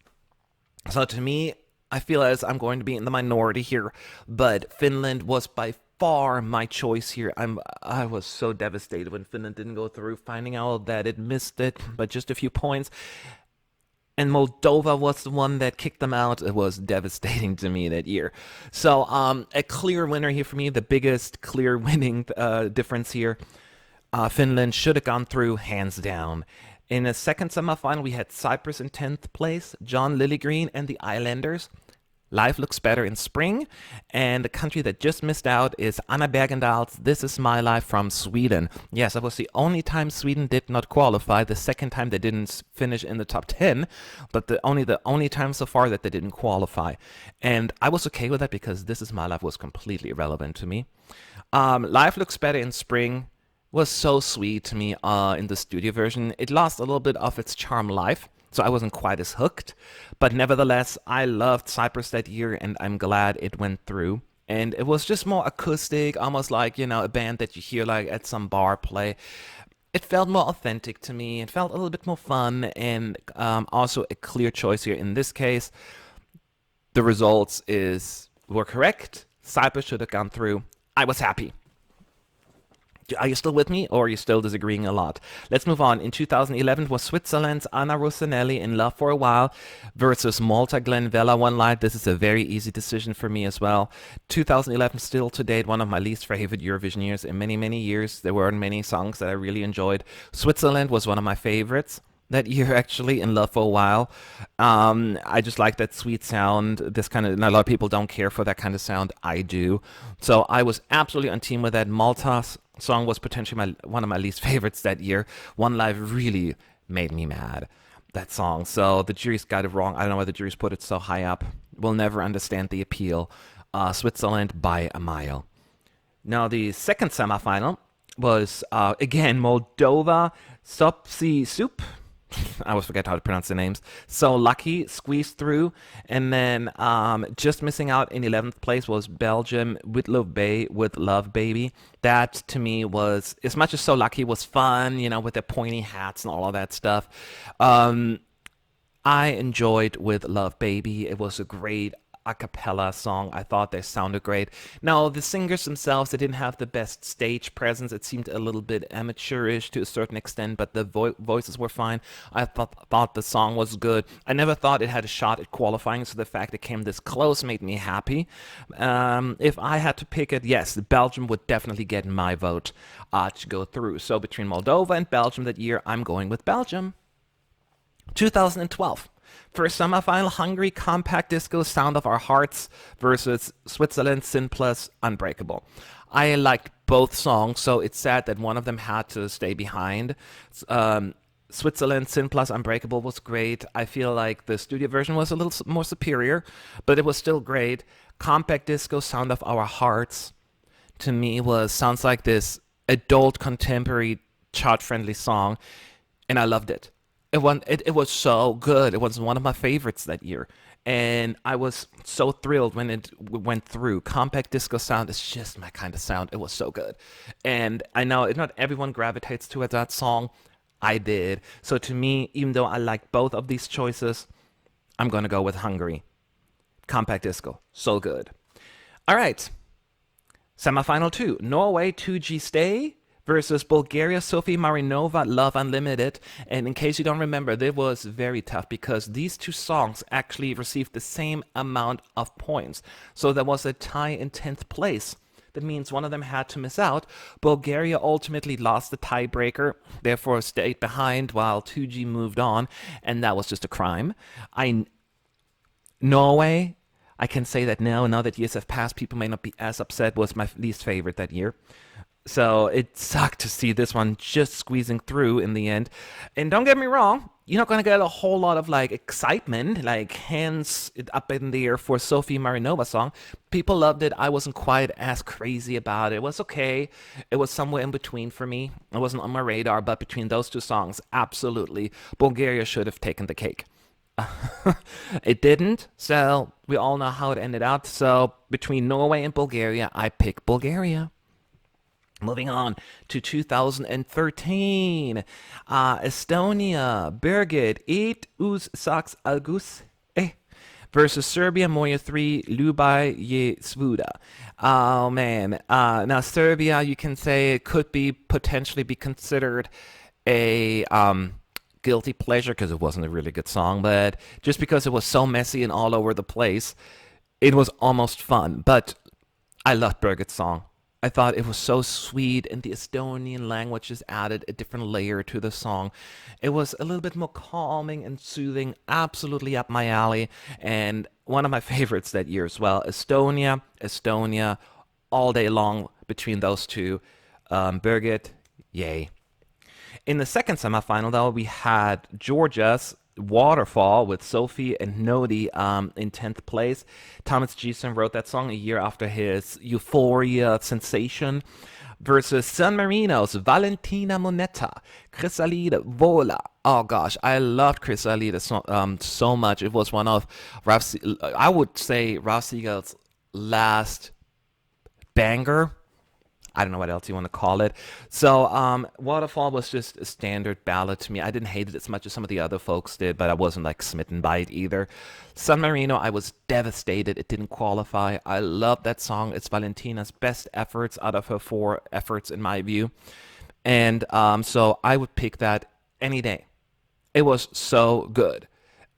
So to me, I feel as I'm going to be in the minority here, but Finland was by far my choice here. I was so devastated when Finland didn't go through, finding out that it missed it by just a few points. And Moldova was the one that kicked them out. It was devastating to me that year. So a clear winner here for me, the biggest clear winning difference here. Finland should have gone through, hands down. In a second semifinal, we had Cyprus in 10th place, John Lilligreen and the Islanders. Life Looks Better in Spring. And the country that just missed out is Anna Bergendahls This Is My Life from Sweden. Yes, that was the only time Sweden did not qualify. The second time they didn't finish in the top 10, but the only time so far that they didn't qualify. And I was okay with that because This Is My Life was completely irrelevant to me. Life Looks Better in Spring was so sweet to me in the studio version. It lost a little bit of its charm live, so I wasn't quite as hooked. But nevertheless, I loved Cyprus that year, and I'm glad it went through. And it was just more acoustic, almost like, a band that you hear like at some bar play. It felt more authentic to me. It felt a little bit more fun, and also a clear choice here. In this case, the results were correct. Cyprus should have gone through. I was happy. Are you still with me, or are you still disagreeing a lot? Let's move on. In 2011 was Switzerland's Anna Rossonelli in Love for a While versus Malta Glen Vella One Light. This is a very easy decision for me as well. 2011 still to date one of my least favorite Eurovision years in many, many years. There weren't many songs that I really enjoyed. Switzerland was one of my favorites that year, actually, in Love for a While. I just like that sweet sound. This kind of, and a lot of people don't care for that kind of sound. I do. So I was absolutely on team with that. Malta's song was potentially one of my least favorites that year. One Live really made me mad, that song. So the jury's got it wrong. I don't know why the jury's put it so high up. We'll never understand the appeal. Switzerland by a mile. Now the second semifinal was, again, Moldova, Sopsi Soup. I always forget how to pronounce the names. So Lucky squeezed through, and then just missing out in 11th place was Belgium with Love Baby. That to me was, as much as So Lucky was fun, with their pointy hats and all of that stuff. I enjoyed With Love Baby. It was a great a cappella song. I thought they sounded great. Now, the singers themselves, they didn't have the best stage presence. It seemed a little bit amateurish to a certain extent, but the voices were fine. I thought the song was good. I never thought it had a shot at qualifying, so the fact it came this close made me happy. If I had to pick it, yes, Belgium would definitely get my vote to go through. So between Moldova and Belgium that year, I'm going with Belgium. 2012. First semifinal, Hungary Compact Disco Sound of Our Hearts versus Switzerland Sin Plus Unbreakable. I liked both songs, so it's sad that one of them had to stay behind. Switzerland Sin Plus Unbreakable was great. I feel like the studio version was a little more superior, but it was still great. Compact Disco Sound of Our Hearts, to me, sounds like this adult contemporary chart-friendly song, and I loved it. It was so good. It was one of my favorites that year. And I was so thrilled when it went through. Compact disco sound is just my kind of sound. It was so good. And I know not everyone gravitates to that song. I did. So to me, even though I like both of these choices, I'm going to go with Hungary. Compact disco. So good. All right. Semifinal 2. Norway 2G Stay versus Bulgaria, Sophie Marinova, Love Unlimited. And in case you don't remember, it was very tough because these two songs actually received the same amount of points. So there was a tie in 10th place. That means one of them had to miss out. Bulgaria ultimately lost the tiebreaker, therefore stayed behind while 2G moved on, and that was just a crime. Norway, I can say that now that years have passed, people may not be as upset, was my least favorite that year. So it sucked to see this one just squeezing through in the end. And don't get me wrong, you're not going to get a whole lot of excitement, hands up in the air for Sophie Marinova song. People loved it. I wasn't quite as crazy about it. It was okay. It was somewhere in between for me. It wasn't on my radar, but between those two songs, absolutely, Bulgaria should have taken the cake. It didn't, so we all know how it ended out. So between Norway and Bulgaria, I pick Bulgaria. Moving on to 2013, Estonia, Birgit, 8 us saks algus versus Serbia, Moja 3, Ljubai je svuda. Oh man, now Serbia, you can say it could potentially be considered a guilty pleasure because it wasn't a really good song, but just because it was so messy and all over the place, it was almost fun. But I loved Birgit's song. I thought it was so sweet, and the Estonian language just added a different layer to the song. It was a little bit more calming and soothing, absolutely up my alley, and one of my favorites that year as well. Estonia, all day long between those two. Birgit, yay. In the second semifinal, though, we had Georgia's Waterfall with Sophie and Nodi in 10th place. Thomas Gison wrote that song a year after his Euphoria sensation versus San Marino's Valentina Monetta, Chrysalida Vola. Oh gosh, I loved Chrysalida so much. It was one of I would say Raf Siegel's last banger. I don't know what else you want to call it. So Waterfall was just a standard ballad to me. I didn't hate it as much as some of the other folks did, but I wasn't like smitten by it either. San Marino, I was devastated it didn't qualify. I love that song. It's Valentina's best efforts out of her 4 efforts in my view. And so I would pick that any day. It was so good.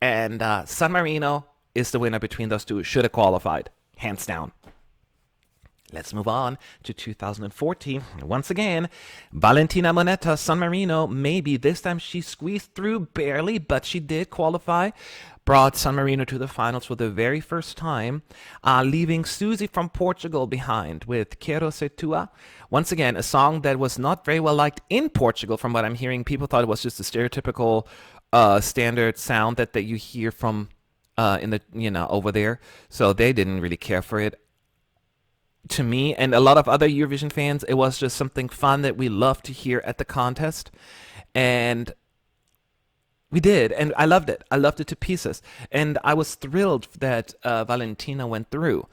And San Marino is the winner between those two. Should have qualified, hands down. Let's move on to 2014. Once again, Valentina Monetta, San Marino. Maybe this time she squeezed through barely, but she did qualify. Brought San Marino to the finals for the very first time, leaving Susie from Portugal behind with Quero Ser Tua. Once again, a song that was not very well liked in Portugal from what I'm hearing. People thought it was just a stereotypical standard sound that you hear from in the over there. So they didn't really care for it. To me and a lot of other Eurovision fans, it was just something fun that we loved to hear at the contest. And we did, and I loved it. I loved it to pieces. And I was thrilled that Valentina went through.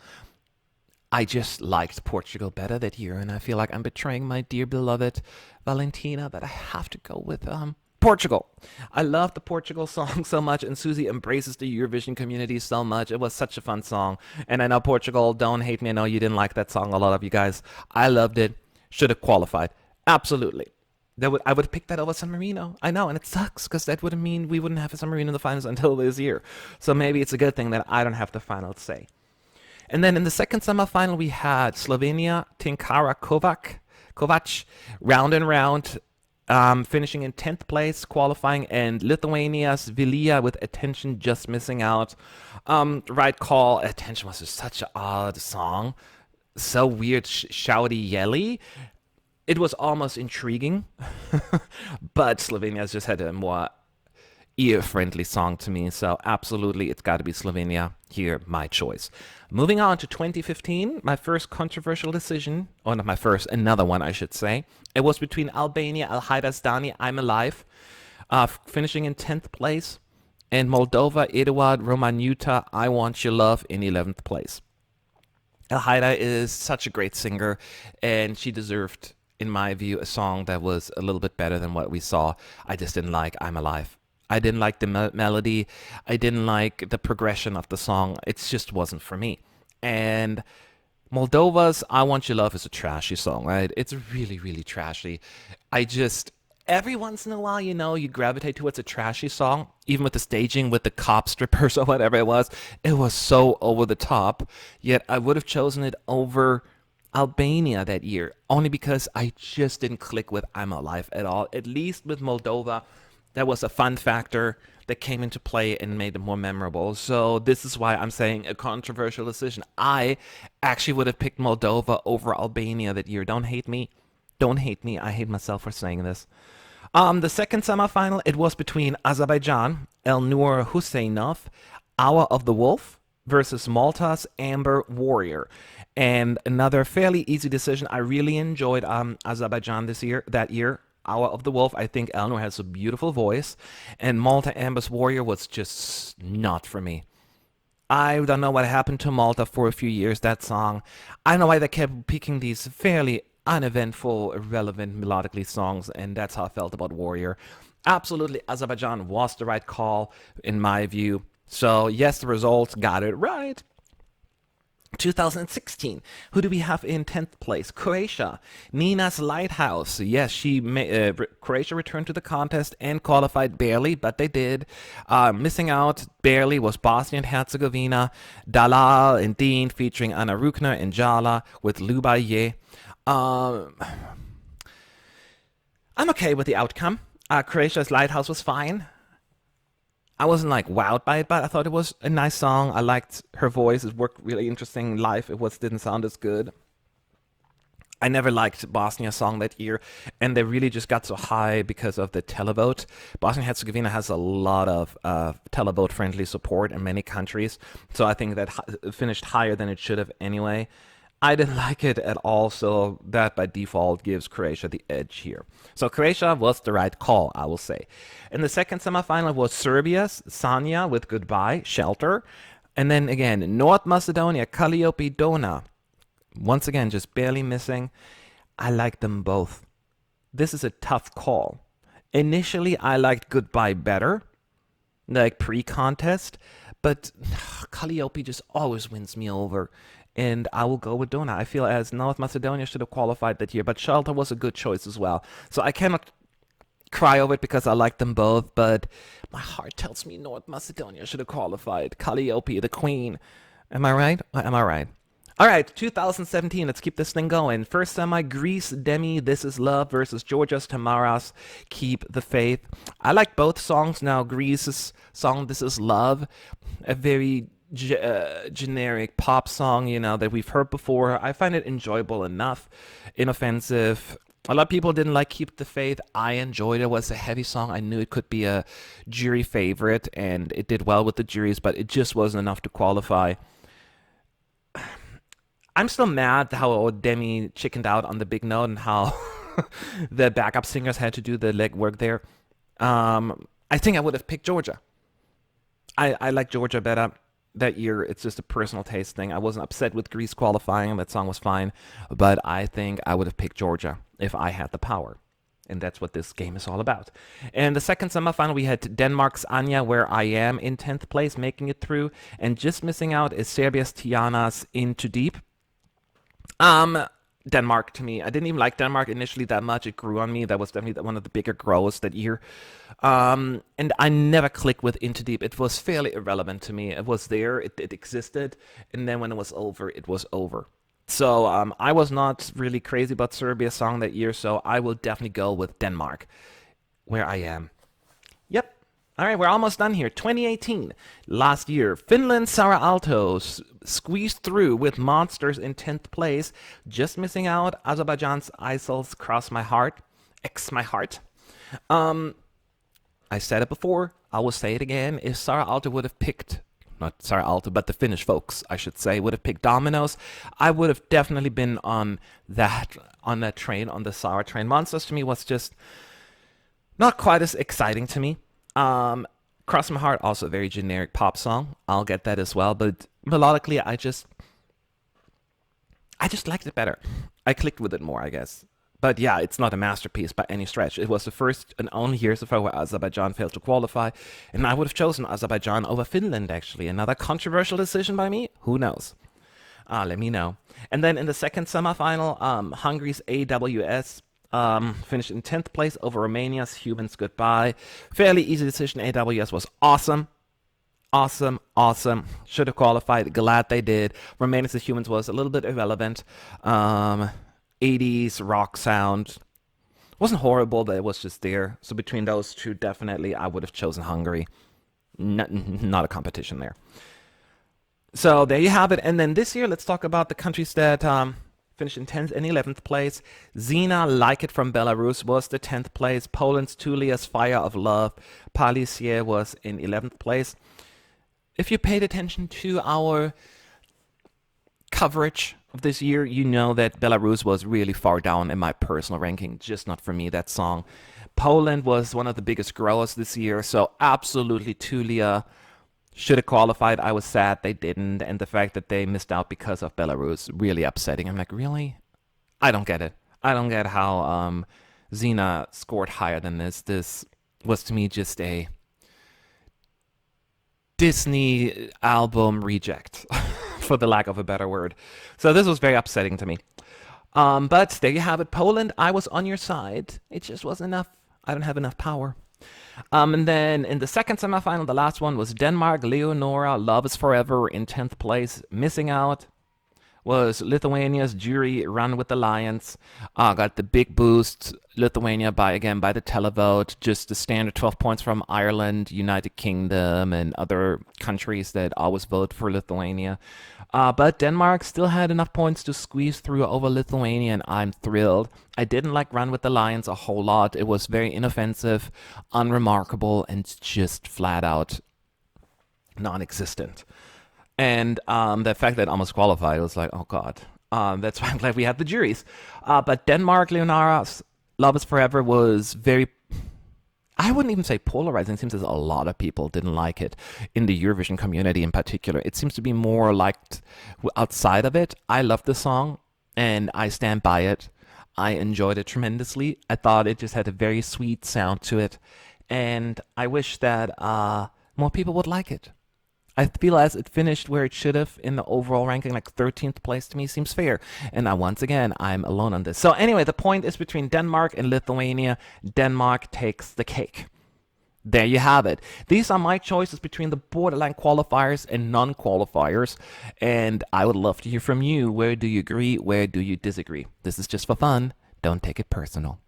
I just liked Portugal better that year, and I feel like I'm betraying my dear beloved Valentina, but I have to go with Portugal. I love the Portugal song so much, and Susie embraces the Eurovision community so much. It was such a fun song. And I know Portugal, don't hate me. I know you didn't like that song, a lot of you guys. I loved it. Should have qualified. Absolutely. I would pick that over San Marino. I know, and it sucks because that would mean we wouldn't have a San Marino in the finals until this year. So maybe it's a good thing that I don't have the final say. And then in the second semifinal, we had Slovenia, Tinkara Kovac, round and round. Finishing in 10th place, qualifying, and Lithuania's Vilija with Attention just missing out. Right call. Attention was just such an odd song. So weird, shouty, yelly. It was almost intriguing, but Slovenia's just had a more ear-friendly song to me, so absolutely it's got to be Slovenia here, my choice. Moving on to 2015, my first controversial decision, or not my first, another one I should say. It was between Albania, Alhajdas, I'm Alive, finishing in 10th place, and Moldova, Eduard Romanuta, I Want Your Love in 11th place. Alhajda is such a great singer, and she deserved, in my view, a song that was a little bit better than what we saw. I just didn't like I'm Alive. I didn't like the melody. I didn't like the progression of the song. It just wasn't for me. And Moldova's I Want Your Love is a trashy song, right? It's really, really trashy. Every once in a while, you gravitate towards a trashy song, even with the staging, with the cop strippers or whatever it was. It was so over the top. Yet I would have chosen it over Albania that year, only because I just didn't click with I'm Alive at all. At least with Moldova, that was a fun factor that came into play and made it more memorable. So this is why I'm saying a controversial decision. I actually would have picked Moldova over Albania that year. Don't hate me. Don't hate me. I hate myself for saying this. The second semifinal, it was between Azerbaijan, Elnur Husseinov, Hour of the Wolf, versus Malta's Amber Warrior. And another fairly easy decision. I really enjoyed Azerbaijan that year. Hour of the Wolf, I think Elnur has a beautiful voice, and Malta Amber's Warrior was just not for me. I don't know what happened to Malta for a few years, that song. I don't know why they kept picking these fairly uneventful, irrelevant, melodically songs, and that's how I felt about Warrior. Absolutely, Azerbaijan was the right call, in my view. So, yes, the results got it right. 2016, who do we have in 10th place? Croatia, Nina's Lighthouse. Yes, Croatia returned to the contest and qualified barely, but they did. Missing out barely was Bosnia and Herzegovina, Dalal and Dean featuring Anna Rukner and Jala with Lubaye. I'm okay with the outcome. Croatia's Lighthouse was fine. I wasn't like wowed by it, but I thought it was a nice song. I liked her voice. It worked really interesting live. Didn't sound as good. I never liked Bosnia's song that year, and they really just got so high because of the televote. Bosnia and Herzegovina has a lot of televote-friendly support in many countries, so I think that finished higher than it should have anyway. I didn't like it at all, so that by default gives Croatia the edge here. So Croatia was the right call, I will say. In the second semifinal was Serbia's Sanja with Goodbye, Shelter. And then again, North Macedonia, Calliope Dona. Once again, just barely missing. I like them both. This is a tough call. Initially, I liked Goodbye better, like pre-contest, but Calliope just always wins me over. And I will go with Dona. I feel as North Macedonia should have qualified that year, but Shelter was a good choice as well. So I cannot cry over it because I like them both, but my heart tells me North Macedonia should have qualified. Calliope, the queen. Am I right? Am I right? All right, 2017. Let's keep this thing going. First semi, Greece, Demi, This Is Love versus Georgia's Tamaras, Keep the Faith. I like both songs now. Greece's song, This Is Love, a very generic pop song, that we've heard before. I find it enjoyable enough, inoffensive. A lot of people didn't like Keep the Faith. I enjoyed it. It was a heavy song. I knew it could be a jury favorite, and it did well with the juries, but it just wasn't enough to qualify. I'm still mad how Demi chickened out on the big note and how the backup singers had to do the legwork there. I think I would have picked Georgia. I like Georgia better that year. It's just a personal taste thing. I wasn't upset with Greece qualifying. That song was fine. But I think I would have picked Georgia if I had the power. And that's what this game is all about. And the second semifinal, we had Denmark's Anya, Where I Am, in 10th place, making it through. And just missing out is Serbia's Tiana's In Too Deep. Denmark to me. I didn't even like Denmark initially that much. It grew on me. That was definitely one of the bigger grows that year. And I never clicked with Into Deep. It was fairly irrelevant to me. It was there. It existed. And then when it was over, it was over. So I was not really crazy about Serbia's song that year. So I will definitely go with Denmark, Where I Am. Yep. All right, we're almost done here. 2018, last year, Finland, Sara Alto squeezed through with Monsters in 10th place, just missing out. Azerbaijan's Isol's Cross My Heart, X My Heart. I said it before, I will say it again. If Sara Alto would have picked, not Sara Alto, but the Finnish folks, I should say, would have picked Dominoes, I would have definitely been on that train, on the Sara train. Monsters to me was just not quite as exciting to me. Cross My Heart, also a very generic pop song. I'll get that as well, but melodically, I just liked it better. I clicked with it more, I guess. But yeah, it's not a masterpiece by any stretch. It was the first and only year so far where Azerbaijan failed to qualify, and I would have chosen Azerbaijan over Finland, actually. Another controversial decision by me? Who knows? Let me know. And then in the second semifinal, Hungary's AWS finished in 10th place over Romania's Humans Goodbye. Fairly easy decision. AWS was awesome. Awesome. Should have qualified. Glad they did. Romania's Humans was a little bit irrelevant. 80s rock sound. Wasn't horrible, but it was just there. So between those two, definitely I would have chosen Hungary. Not a competition there. So there you have it. And then this year, let's talk about the countries that finished in 10th and 11th place. Xena, Like It from Belarus, was the 10th place. Poland's Tulia's Fire of Love, Palisier, was in 11th place. If you paid attention to our coverage of this year, you know that Belarus was really far down in my personal ranking, just not for me, that song. Poland was one of the biggest growers this year, so absolutely Tulia should have qualified. I was sad they didn't, and the fact that they missed out because of Belarus, really upsetting. I'm like, really? I don't get it. I don't get how Xena scored higher than this. This was to me just a Disney album reject, for the lack of a better word. So this was very upsetting to me. But there you have it. Poland, I was on your side. It just wasn't enough. I don't have enough power. And then in the second semifinal, the last one was Denmark, Leonora, Love is Forever in 10th place. Missing out was Lithuania's Jury, Run with the Lions. Got the big boost. Lithuania by the televote. Just the standard 12 points from Ireland, United Kingdom, and other countries that always vote for Lithuania. But Denmark still had enough points to squeeze through over Lithuania, and I'm thrilled. I didn't like Run with the Lions a whole lot. It was very inoffensive, unremarkable, and just flat out non-existent. And the fact that it almost qualified was like, oh God. That's why I'm glad we had the juries. But Denmark, Leonora's Love is Forever was very, I wouldn't even say polarizing. It seems as a lot of people didn't like it in the Eurovision community in particular. It seems to be more liked outside of it. I love the song and I stand by it. I enjoyed it tremendously. I thought it just had a very sweet sound to it, and I wish that more people would like it. I feel as it finished where it should have in the overall ranking, like 13th place to me seems fair. And once again, I'm alone on this. So anyway, the point is between Denmark and Lithuania. Denmark takes the cake. There you have it. These are my choices between the borderline qualifiers and non-qualifiers. And I would love to hear from you. Where do you agree? Where do you disagree? This is just for fun. Don't take it personal.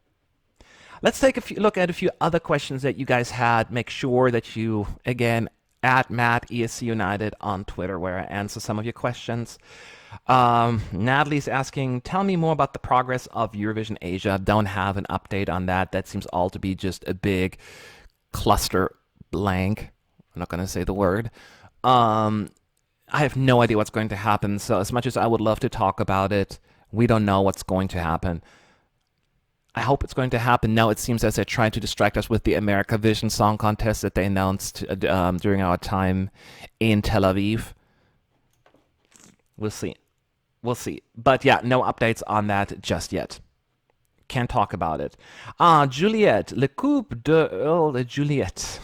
Let's take a look at a few other questions that you guys had. Make sure that you, again, at Matt ESC United on Twitter, where I answer some of your questions. Natalie's asking, tell me more about the progress of Eurovision Asia. Don't have an update on that. That seems all to be just a big cluster blank. I'm not going to say the word. I have no idea what's going to happen. So as much as I would love to talk about it, we don't know what's going to happen. I hope it's going to happen. Now it seems as they're trying to distract us with the America Vision Song Contest that they announced during our time in Tel Aviv. We'll see. We'll see. But yeah, no updates on that just yet. Can't talk about it. Juliet, Le Coupe de Earl de Juliet.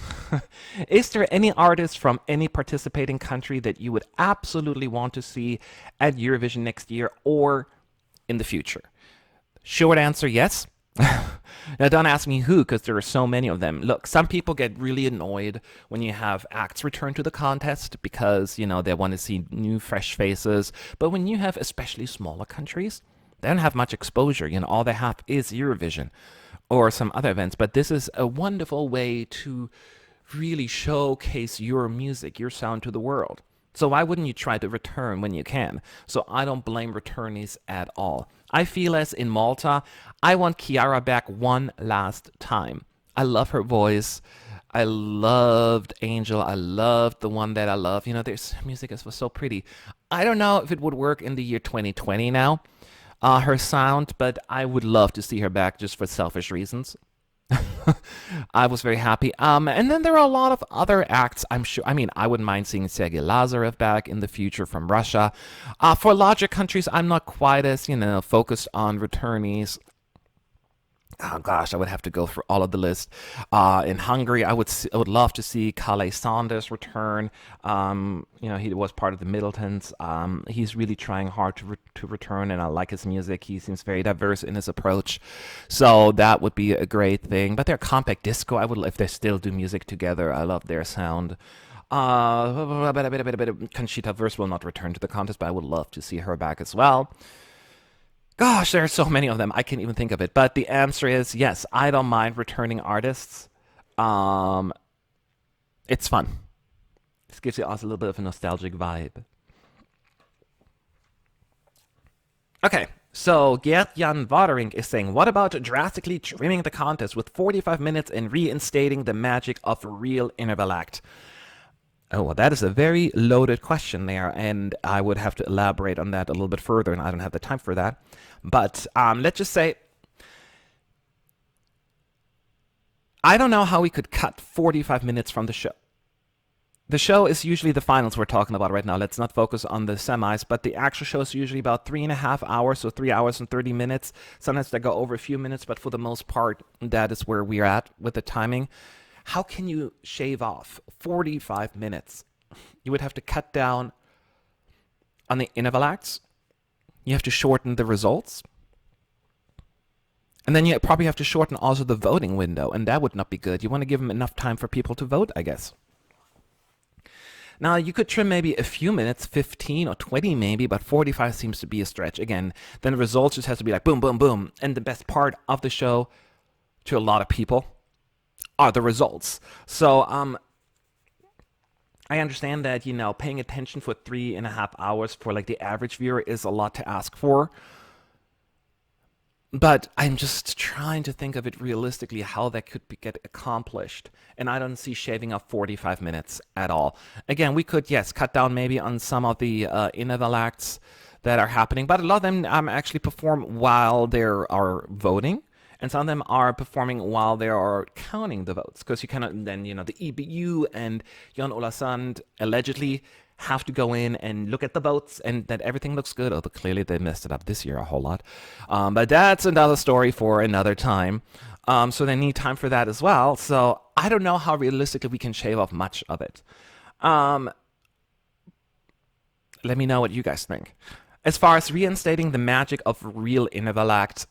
Is there any artist from any participating country that you would absolutely want to see at Eurovision next year or in the future? Short answer, yes. Now, don't ask me who, because there are so many of them. Look, some people get really annoyed when you have acts return to the contest because, you know, they want to see new, fresh faces. But when you have especially smaller countries, they don't have much exposure. You know, all they have is Eurovision or some other events. But this is a wonderful way to really showcase your music, your sound to the world. So why wouldn't you try to return when you can? So I don't blame returnees at all. I feel as in Malta, I want Chiara back one last time. I love her voice. I loved Angel. I loved the one that I love. You know, there's music is so pretty. I don't know if it would work in the year 2020 now, her sound, but I would love to see her back just for selfish reasons. I was very happy. And then there are a lot of other acts, I'm sure. I mean, I wouldn't mind seeing Sergei Lazarev back in the future from Russia. For larger countries, I'm not quite as, focused on returnees. Oh gosh, I would have to go through all of the list. In Hungary, I would love to see Kalle Sanders return. He was part of the Middletons. He's really trying hard to return, and I like his music. He seems very diverse in his approach, so that would be a great thing. But they're compact disco. I would, if they still do music together, I love their sound. Conchita Wurst will not return to the contest, but I would love to see her back as well. Gosh, there are so many of them. I can't even think of it. But the answer is yes, I don't mind returning artists. It's fun. This gives you also a little bit of a nostalgic vibe. Okay, so Gert-Jan Wadering is saying, what about drastically trimming the contest with 45 minutes and reinstating the magic of a real interval act? Oh, well, that is a very loaded question there, and I would have to elaborate on that a little bit further, and I don't have the time for that. But let's just say, I don't know how we could cut 45 minutes from the show. The show is usually the finals we're talking about right now. Let's not focus on the semis, but the actual show is usually about 3.5 hours, so 3 hours and 30 minutes. Sometimes they go over a few minutes, but for the most part, that is where we're at with the timing. How can you shave off 45 minutes? You would have to cut down on the interval acts. You have to shorten the results. And then you probably have to shorten also the voting window, and that would not be good. You want to give them enough time for people to vote, I guess. Now, you could trim maybe a few minutes, 15 or 20 maybe, but 45 seems to be a stretch. Again, then the results just has to be like boom, boom, boom. And the best part of the show to a lot of people are the results. So I understand that, paying attention for 3.5 hours for like the average viewer is a lot to ask for. But I'm just trying to think of it realistically, how that could get accomplished. And I don't see shaving off 45 minutes at all. Again, we could, yes, cut down maybe on some of the interval acts that are happening. But a lot of them actually perform while they are voting. And some of them are performing while they are counting the votes. Because you cannot then, the EBU and Jon Ola Sand allegedly have to go in and look at the votes and that everything looks good. Although clearly they messed it up this year a whole lot. But that's another story for another time. So they need time for that as well. So I don't know how realistically we can shave off much of it. Let me know what you guys think. As far as reinstating the magic of real interval acts,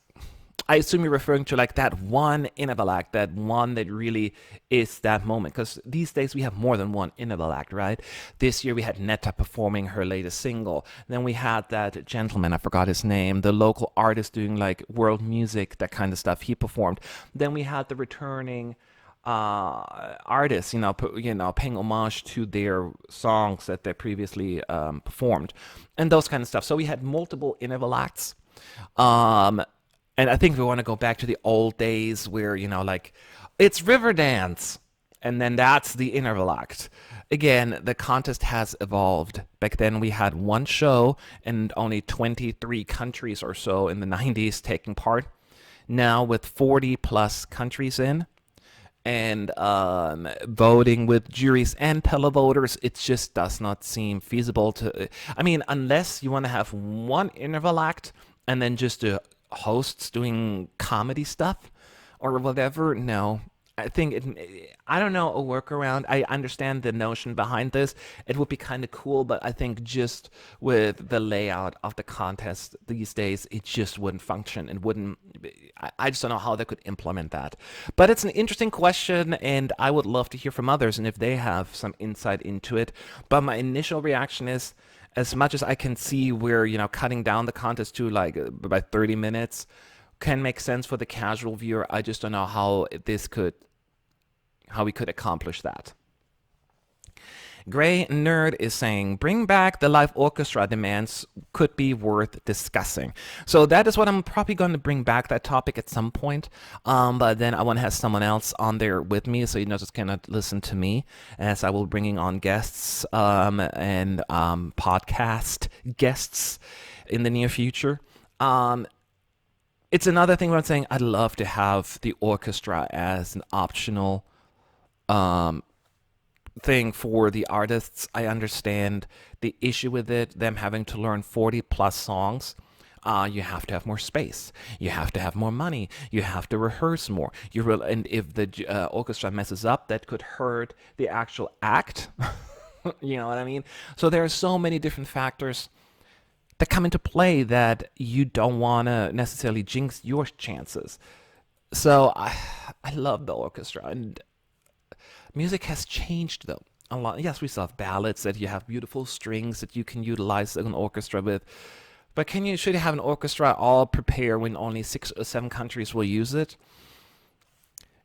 I assume you're referring to like that one interval act, that one that really is that moment. Because these days we have more than one interval act, right? This year we had Netta performing her latest single. Then we had that gentleman, I forgot his name, the local artist doing like world music, that kind of stuff. He performed. Then we had the returning artists, paying homage to their songs that they previously performed, and those kind of stuff. So we had multiple interval acts. And I think we want to go back to the old days where, like, it's Riverdance, and then that's the interval act. Again, the contest has evolved. Back then we had one show and only 23 countries or so in the 90s taking part. Now with 40 plus countries in, and voting with juries and televoters, it just does not seem feasible to... I mean, unless you want to have one interval act and then just hosts doing comedy stuff or whatever. No, I think I don't know, a workaround. I understand the notion behind this. It would be kind of cool, but I think just with the layout of the contest these days, it just wouldn't function. It wouldn't. I just don't know how they could implement that. But it's an interesting question, and I would love to hear from others and if they have some insight into it. But my initial reaction is, as much as I can see where, cutting down the contest to like by 30 minutes can make sense for the casual viewer, I just don't know how we could accomplish that. Gray Nerd is saying, bring back the live orchestra demands could be worth discussing. So that is what I'm probably going to bring back, that topic at some point. But then I want to have someone else on there with me, so you not just cannot listen to me, as I will be bringing on guests and podcast guests in the near future. It's another thing where I'm saying I'd love to have the orchestra as an optional thing for the artists. I understand the issue with it, them having to learn 40 plus songs. You have to have more space. You have to have more money. You have to rehearse more. And if the orchestra messes up, that could hurt the actual act. You know what I mean? So there are so many different factors that come into play that you don't want to necessarily jinx your chances. So I love the orchestra, and music has changed though a lot. Yes, we still have ballads that you have beautiful strings that you can utilize an orchestra with. But should you have an orchestra all prepare when only 6 or 7 countries will use it?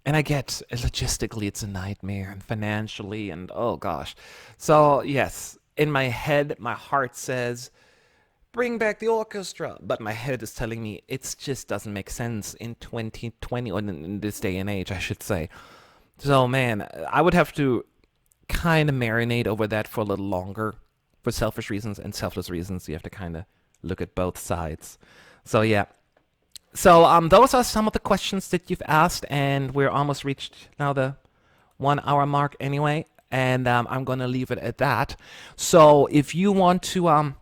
And I get logistically it's a nightmare, and financially, and oh gosh. So yes, in my head, my heart says, bring back the orchestra. But my head is telling me it just doesn't make sense in 2020, or in this day and age, I should say. So man, I would have to kind of marinate over that for a little longer, for selfish reasons and selfless reasons. You have to kind of look at both sides. So yeah. So those are some of the questions that you've asked, and we're almost reached now the 1 hour mark anyway, and I'm going to leave it at that. So if you want to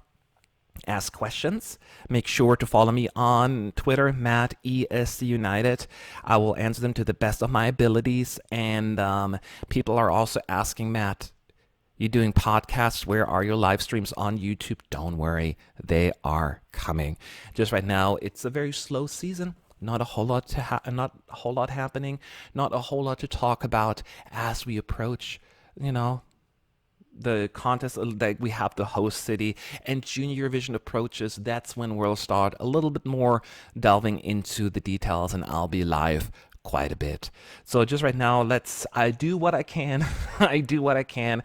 ask questions, make sure to follow me on Twitter, Matt ESC United. I will answer them to the best of my abilities. And people are also asking, Matt, you doing podcasts? Where are your live streams on YouTube? Don't worry, they are coming. Just right now, it's a very slow season. Not a whole lot happening. Not a whole lot to talk about as we approach, the contest that we have the host city, and Junior Eurovision approaches. That's when we'll start a little bit more delving into the details, and I'll be live quite a bit. So just right now, I do what I can. I do what I can.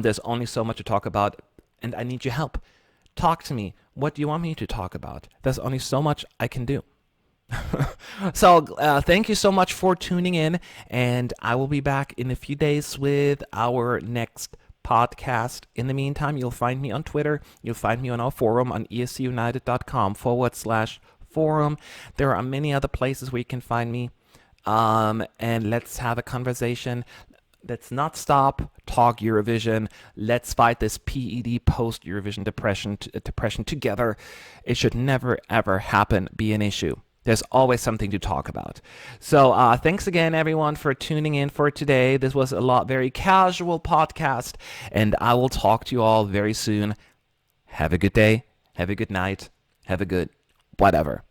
There's only so much to talk about, and I need your help. Talk to me. What do you want me to talk about? There's only so much I can do. So thank you so much for tuning in, and I will be back in a few days with our next podcast. In the meantime, you'll find me on Twitter. You'll find me on our forum on escunited.com/forum. There are many other places where you can find me. And let's have a conversation. Let's not stop. Talk Eurovision. Let's fight this PED post Eurovision depression together. It should never ever happen. Be an issue. There's always something to talk about. So thanks again, everyone, for tuning in for today. This was a very casual podcast, and I will talk to you all very soon. Have a good day. Have a good night. Have a good whatever.